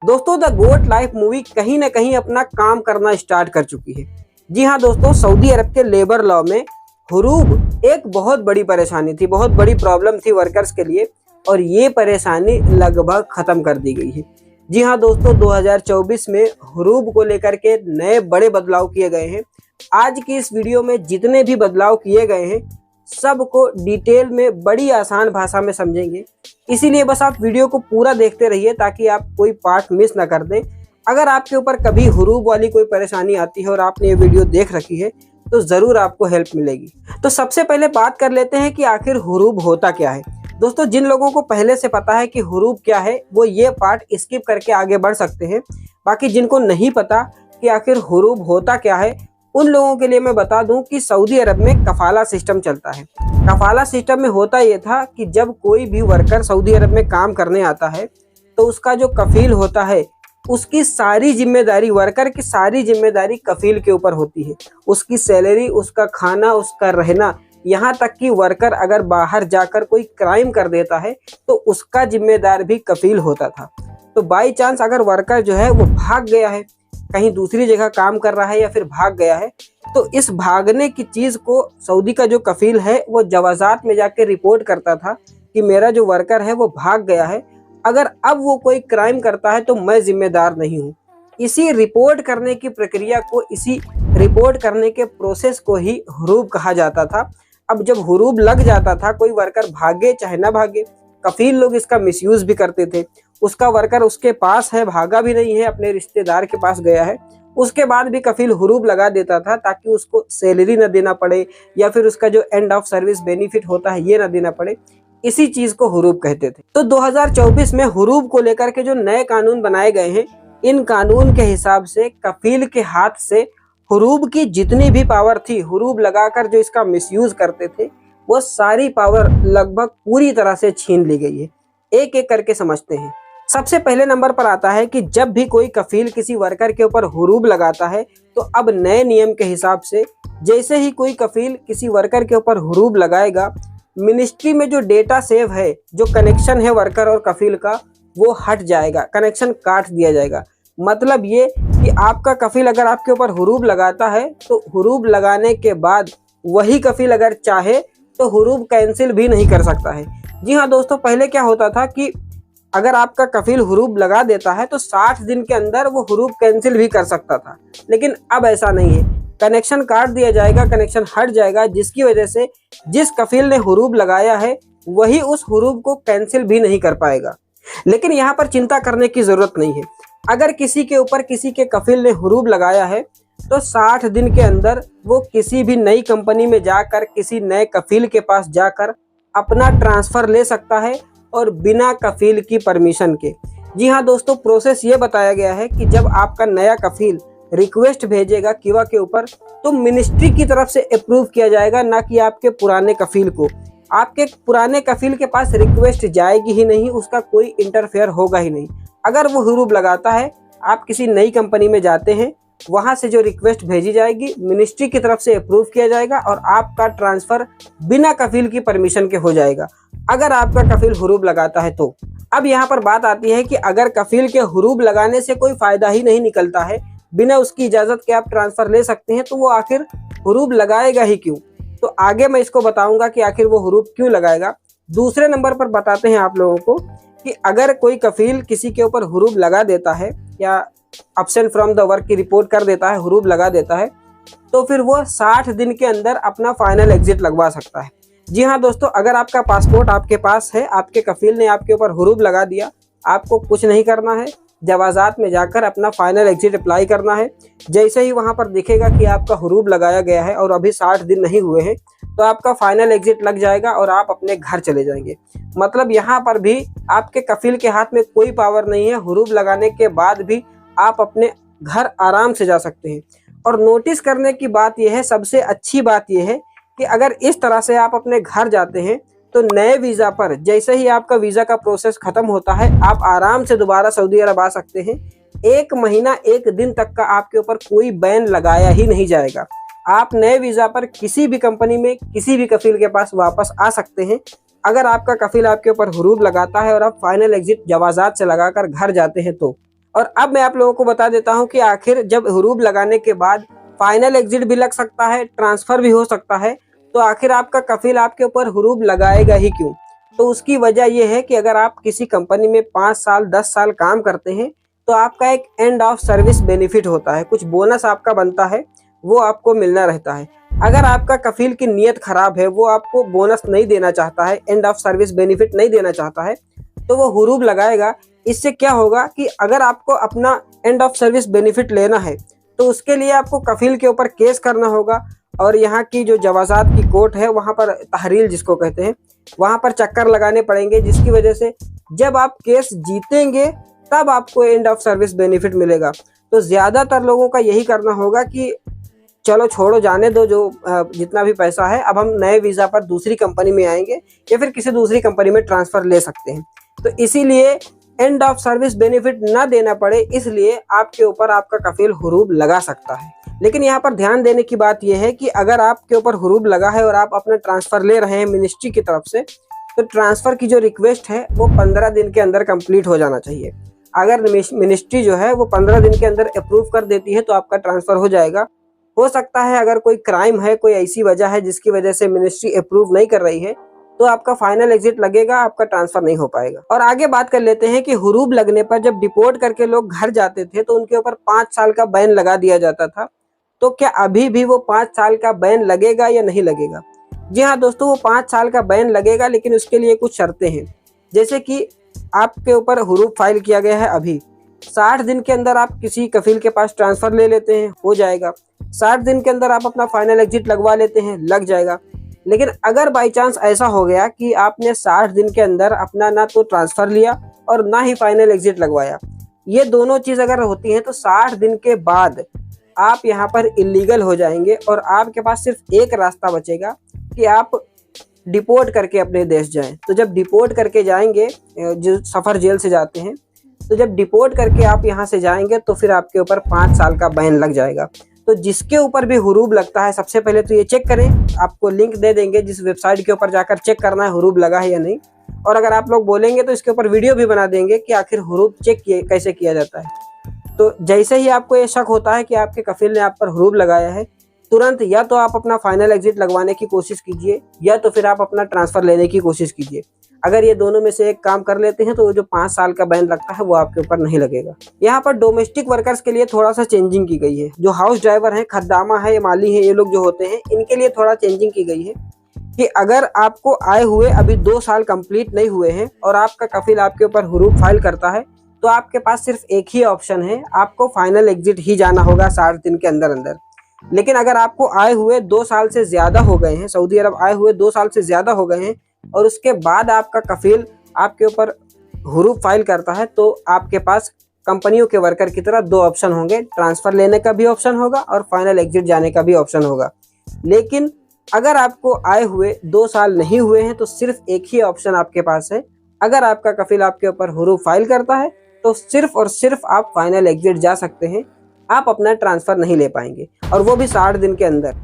दोस्तों, the goat life movie कहीं ना कहीं अपना काम करना स्टार्ट कर चुकी है। जी हाँ दोस्तों, सऊदी अरब के लेबर लॉ में हुरूब एक बहुत बड़ी परेशानी थी, बहुत बड़ी प्रॉब्लम थी वर्कर्स के लिए, और ये परेशानी लगभग खत्म कर दी गई है। जी हाँ दोस्तों, 2024 में हुरूब को लेकर के नए बड़े बदलाव किए गए हैं। आज की इस वीडियो में जितने भी बदलाव किए गए हैं सबको डिटेल में बड़ी आसान भाषा में समझेंगे, इसीलिए बस आप वीडियो को पूरा देखते रहिए ताकि आप कोई पार्ट मिस ना कर दें। अगर आपके ऊपर कभी हुरूब वाली कोई परेशानी आती है और आपने ये वीडियो देख रखी है तो ज़रूर आपको हेल्प मिलेगी। तो सबसे पहले बात कर लेते हैं कि आखिर हुरूब होता क्या है। दोस्तों, जिन लोगों को पहले से पता है कि हुरूब क्या है वो ये पार्ट स्किप करके आगे बढ़ सकते हैं। बाकी जिनको नहीं पता कि आखिर हुरूब होता क्या है उन लोगों के लिए मैं बता दूं कि सऊदी अरब में कफाला सिस्टम चलता है। कफाला सिस्टम में होता ये था कि जब कोई भी वर्कर सऊदी अरब में काम करने आता है तो उसका जो कफील होता है उसकी सारी जिम्मेदारी, वर्कर की सारी जिम्मेदारी कफील के ऊपर होती है। उसकी सैलरी, उसका खाना, उसका रहना, यहाँ तक कि वर्कर अगर बाहर जाकर कोई क्राइम कर देता है तो उसका जिम्मेदार भी कफील होता था। तो बाई चांस अगर वर्कर जो है वो भाग गया है, कहीं दूसरी जगह काम कर रहा है या फिर भाग गया है, तो इस भागने की चीज़ को सऊदी का जो कफील है वो जवाजात में जाके रिपोर्ट करता था कि मेरा जो वर्कर है वो भाग गया है, अगर अब वो कोई क्राइम करता है तो मैं जिम्मेदार नहीं हूँ। इसी रिपोर्ट करने की प्रक्रिया को, इसी रिपोर्ट करने के प्रोसेस को ही हुरूब कहा जाता था। अब जब हुरूब लग जाता था, कोई वर्कर भागे चाहे ना भागे, कफील लोग इसका मिसयूज भी करते थे। उसका वर्कर उसके पास है, भागा भी नहीं है, अपने रिश्तेदार के पास गया है, उसके बाद भी कफील हुरूब लगा देता था ताकि उसको सैलरी ना देना पड़े या फिर उसका जो एंड ऑफ सर्विस बेनिफिट होता है ये ना देना पड़े। इसी चीज को हुरूब कहते थे। तो 2024 में हुरूब को लेकर के जो नए कानून बनाए गए हैं, इन कानून के हिसाब से कफील के हाथ से हुरूब की जितनी भी पावर थी, हुरूब लगाकर जो इसका मिसयूज करते थे, वो सारी पावर लगभग पूरी तरह से छीन ली गई है। एक एक करके समझते हैं। सबसे पहले नंबर पर आता है कि जब भी कोई कफील किसी वर्कर के ऊपर हुरूब लगाता है तो अब नए नियम के हिसाब से जैसे ही कोई कफील किसी वर्कर के ऊपर हुरूब लगाएगा, मिनिस्ट्री में जो डेटा सेव है, जो कनेक्शन है वर्कर और कफील का, वो हट जाएगा, कनेक्शन काट दिया जाएगा। मतलब ये कि आपका कफील अगर आपके ऊपर हुरूब लगाता है तो हुरूब लगाने के बाद वही कफील अगर चाहे तो हुरूब कैंसिल भी नहीं कर सकता है। जी हाँ दोस्तों, पहले क्या होता था कि अगर आपका कफील हुरूब लगा देता है तो 60 दिन के अंदर वो हुरूब कैंसिल भी कर सकता था, लेकिन अब ऐसा नहीं है। कनेक्शन काट दिया जाएगा, कनेक्शन हट जाएगा, जिसकी वजह से जिस कफील ने हुरूब लगाया है वही उस हुरूब को कैंसिल भी नहीं कर पाएगा। लेकिन यहाँ पर चिंता करने की जरूरत नहीं है। अगर किसी के ऊपर किसी के कफील ने हुरूब लगाया है तो 60 दिन के अंदर वो किसी भी नई कंपनी में जाकर, किसी नए कफील के पास जाकर अपना ट्रांसफ़र ले सकता है और बिना कफील की परमिशन के। जी हाँ दोस्तों, प्रोसेस ये बताया गया है कि जब आपका नया कफील रिक्वेस्ट भेजेगा किवा के ऊपर तो मिनिस्ट्री की तरफ से अप्रूव किया जाएगा, ना कि आपके पुराने कफील को। आपके पुराने कफील के पास रिक्वेस्ट जाएगी ही नहीं, उसका कोई इंटरफेयर होगा ही नहीं। अगर वो हुरूब लगाता है, आप किसी नई कंपनी में जाते हैं, वहाँ से जो रिक्वेस्ट भेजी जाएगी मिनिस्ट्री की तरफ से अप्रूव किया जाएगा और आपका ट्रांसफ़र बिना कफील की परमिशन के हो जाएगा, अगर आपका कफील हुरूब लगाता है तो। अब यहाँ पर बात आती है कि अगर कफील के हुरूब लगाने से कोई फ़ायदा ही नहीं निकलता है, बिना उसकी इजाज़त के आप ट्रांसफ़र ले सकते हैं, तो वो आखिर हुरूब लगाएगा ही क्यों? तो आगे मैं इसको बताऊंगा कि आखिर वो हुरूब क्यों लगाएगा। दूसरे नंबर पर बताते हैं आप लोगों को कि अगर कोई कफील किसी के ऊपर हुरूब लगा देता है या एब्सेंट फ्रॉम द वर्क की रिपोर्ट कर देता है, हुरूब लगा देता है, तो फिर वो 60 दिन के अंदर अपना फाइनल एग्जिट लगवा सकता है। जी हाँ दोस्तों, अगर आपका पासपोर्ट आपके पास है, आपके कफील ने आपके ऊपर हुरूब लगा दिया, आपको कुछ नहीं करना है, जवाजात में जाकर अपना फाइनल एग्जिट अप्लाई करना है। जैसे ही वहाँ पर दिखेगा कि आपका हुरूब लगाया गया है और अभी 60 दिन नहीं हुए हैं, तो आपका फाइनल एग्जिट लग जाएगा और आप अपने घर चले जाएंगे। मतलब यहाँ पर भी आपके कफील के हाथ में कोई पावर नहीं है, हुरूब लगाने के बाद भी आप अपने घर आराम से जा सकते हैं। और नोटिस करने की बात यह है, सबसे अच्छी बात यह है कि अगर इस तरह से आप अपने घर जाते हैं तो नए वीज़ा पर जैसे ही आपका वीज़ा का प्रोसेस ख़त्म होता है, आप आराम से दोबारा सऊदी अरब आ सकते हैं। 1 महीना 1 दिन तक का आपके ऊपर कोई बैन लगाया ही नहीं जाएगा। आप नए वीज़ा पर किसी भी कंपनी में किसी भी कफील के पास वापस आ सकते हैं। अगर आपका कफील आपके ऊपर हुरूब लगाता है और आप फाइनल एग्जिट जवाजात से लगाकर घर जाते हैं तो और अब मैं आप लोगों को बता देता हूं कि आखिर जब हुरूब लगाने के बाद फाइनल एग्जिट भी लग सकता है, ट्रांसफर भी हो सकता है, तो आखिर आपका कफील आपके ऊपर हुरूब लगाएगा ही क्यों? तो उसकी वजह यह है कि अगर आप किसी कंपनी में 5 साल 10 साल काम करते हैं तो आपका एक एंड ऑफ सर्विस बेनिफिट होता है, कुछ बोनस आपका बनता है, वो आपको मिलना रहता है। अगर आपका कफील की नीयत खराब है, वो आपको बोनस नहीं देना चाहता है, एंड ऑफ सर्विस बेनिफिट नहीं देना चाहता है, तो वो हुरूब लगाएगा। इससे क्या होगा कि अगर आपको अपना एंड ऑफ सर्विस बेनिफिट लेना है तो उसके लिए आपको कफील के ऊपर केस करना होगा, और यहाँ की जो जवाजात की कोर्ट है वहाँ पर तहरील जिसको कहते हैं, वहाँ पर चक्कर लगाने पड़ेंगे, जिसकी वजह से जब आप केस जीतेंगे तब आपको एंड ऑफ सर्विस बेनिफिट मिलेगा। तो ज़्यादातर लोगों का यही करना होगा कि चलो छोड़ो, जाने दो, जो जितना भी पैसा है, अब हम नए वीज़ा पर दूसरी कंपनी में आएंगे या फिर किसी दूसरी कंपनी में ट्रांसफ़र ले सकते हैं। तो इसीलिए एंड ऑफ सर्विस बेनिफिट ना देना पड़े, इसलिए आपके ऊपर आपका कफील हुरूब लगा सकता है। लेकिन यहाँ पर ध्यान देने की बात यह है कि अगर आपके ऊपर हुरूब लगा है और आप अपना ट्रांसफ़र ले रहे हैं मिनिस्ट्री की तरफ से, तो ट्रांसफ़र की जो रिक्वेस्ट है वो 15 दिन के अंदर कंप्लीट हो जाना चाहिए। अगर मिनिस्ट्री जो है वो 15 दिन के अंदर अप्रूव कर देती है तो आपका ट्रांसफ़र हो जाएगा। हो सकता है अगर कोई क्राइम है, कोई ऐसी वजह है जिसकी वजह से मिनिस्ट्री अप्रूव नहीं कर रही है, तो आपका फाइनल एग्जिट लगेगा, आपका ट्रांसफर नहीं हो पाएगा। और आगे बात कर लेते हैं कि हुरूब लगने पर जब डिपोर्ट करके लोग घर जाते थे तो उनके ऊपर 5 साल का बैन लगा दिया जाता था। तो क्या अभी भी वो 5 साल का बैन लगेगा या नहीं लगेगा? जी हाँ दोस्तों, वो 5 साल का बैन लगेगा, लेकिन उसके लिए कुछ शर्तें हैं। जैसे कि आपके ऊपर हुरूब फाइल किया गया है, अभी 60 दिन के अंदर आप किसी कफील के पास ट्रांसफर ले लेते हैं, हो जाएगा। 60 दिन के अंदर आप अपना फाइनल एग्जिट लगवा लेते हैं, लग जाएगा। लेकिन अगर बाई चांस ऐसा हो गया कि आपने 60 दिन के अंदर अपना ना तो ट्रांसफ़र लिया और ना ही फाइनल एग्जिट लगवाया, ये दोनों चीज़ अगर होती हैं तो 60 दिन के बाद आप यहाँ पर इलीगल हो जाएंगे और आपके पास सिर्फ एक रास्ता बचेगा कि आप डिपोर्ट करके अपने देश जाएं। तो जब डिपोर्ट करके जाएंगे, जो सफ़र जेल से जाते हैं, तो जब डिपोर्ट करके आप यहाँ से जाएंगे तो फिर आपके ऊपर 5 साल का बैन लग जाएगा। तो जिसके ऊपर भी हुरूब लगता है, सबसे पहले तो ये चेक करें, आपको लिंक दे देंगे जिस वेबसाइट के ऊपर जाकर चेक करना है हुरूब लगा है या नहीं। और अगर आप लोग बोलेंगे तो इसके ऊपर वीडियो भी बना देंगे कि आखिर हुरूब चेक कैसे किया जाता है। तो जैसे ही आपको ये शक होता है कि आपके कफील ने आप पर हुरूब लगाया है, तुरंत या तो आप अपना फाइनल एग्जिट लगवाने की कोशिश कीजिए या तो फिर आप अपना ट्रांसफ़र लेने की कोशिश कीजिए। अगर ये दोनों में से एक काम कर लेते हैं तो वो जो 5 साल का बैन लगता है वो आपके ऊपर नहीं लगेगा। यहाँ पर डोमेस्टिक वर्कर्स के लिए थोड़ा सा चेंजिंग की गई है। जो हाउस ड्राइवर हैं, खद्दामा है, माली है, ये लोग जो होते हैं, इनके लिए थोड़ा चेंजिंग की गई है कि अगर आपको आए हुए अभी 2 साल कंप्लीट नहीं हुए हैं और आपका कफील आपके ऊपर हुरूब फाइल करता है, तो आपके पास सिर्फ एक ही ऑप्शन है, आपको फाइनल एग्जिट ही जाना होगा 60 दिन के अंदर अंदर। लेकिन अगर आपको आए हुए 2 साल से ज़्यादा हो गए हैं, सऊदी अरब आए हुए 2 साल से ज़्यादा हो गए हैं और उसके बाद आपका कफील आपके ऊपर हुरूब फाइल करता है, तो आपके पास कंपनियों के वर्कर की तरह 2 ऑप्शन होंगे, ट्रांसफ़र लेने का भी ऑप्शन होगा और फाइनल एग्जिट जाने का भी ऑप्शन होगा। लेकिन अगर आपको आए हुए 2 साल नहीं हुए हैं तो सिर्फ एक ही ऑप्शन आपके पास है। अगर आपका कफील आपके ऊपर हुरूब फाइल करता है तो सिर्फ और सिर्फ आप फाइनल एग्जिट जा सकते हैं, आप अपना ट्रांसफ़र नहीं ले पाएंगे, और वो भी 60 दिन के अंदर।